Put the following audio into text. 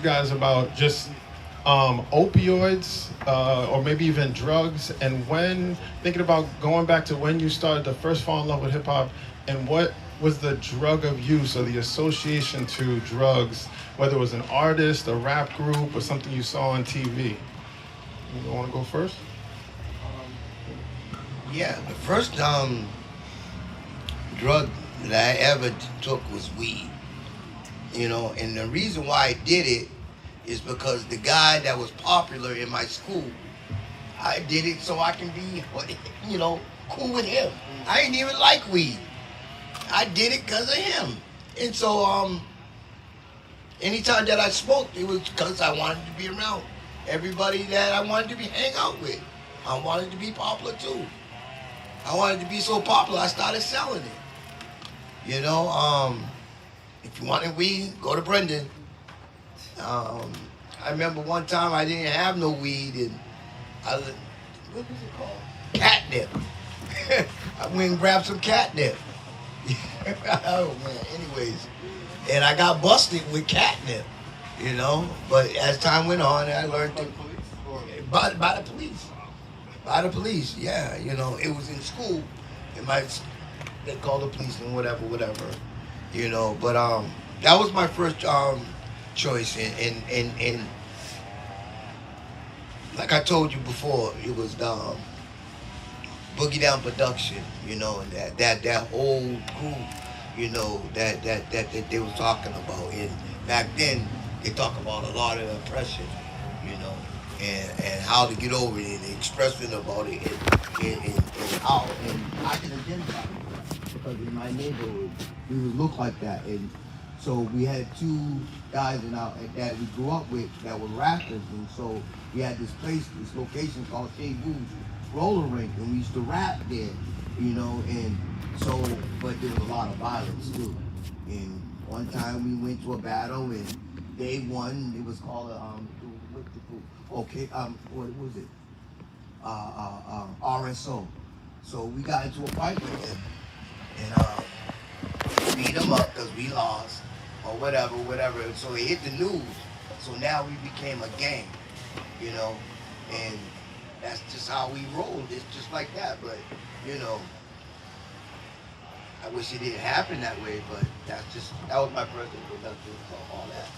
guys about just opioids or maybe even drugs, and when thinking about going back to when you started to first fall in love with hip hop, and what was the drug of use or the association to drugs, whether it was an artist, a rap group, or something you saw on TV. You want to go first? Yeah, the first drug that I ever took was weed. And the reason why I did it is because the guy that was popular in my school, I did it so I can be, cool with him. I didn't even like weed. I did it because of him. And so, anytime that I smoked, it was because I wanted to be around everybody that I wanted to be hang out with. I wanted to be popular too. I wanted to be so popular, I started selling it. You know, if you wanted weed, go to Brendan. Um, I remember one time I didn't have no weed, and what was it called? Catnip. I went and grabbed some catnip. Oh man. Anyways, and I got busted with catnip. But as time went on, I learned to by the police. By the police, yeah. It was in school. It might they called the police and whatever. But that was my first choice, and like I told you before, it was the Boogie Down Production, and that whole group, that they was talking about. And back then, they talk about a lot of oppression, you know, and how to get over it and expressing about it and how and I can identify with that because in my neighborhood we would look like that. And so we had two guys that we grew up with that were rappers, and so we had this location called Shea Boo's roller rink, and we used to rap there, and so, but there was a lot of violence too. And one time we went to a battle and they won. It was called okay, what was it? RSO. So we got into a fight with them and beat them up because we lost or whatever. So it hit the news. So now we became a gang, you know, and that's just how we rolled. It's just like that, but you know, I wish it didn't happen that way, but that was my first introduction to all that.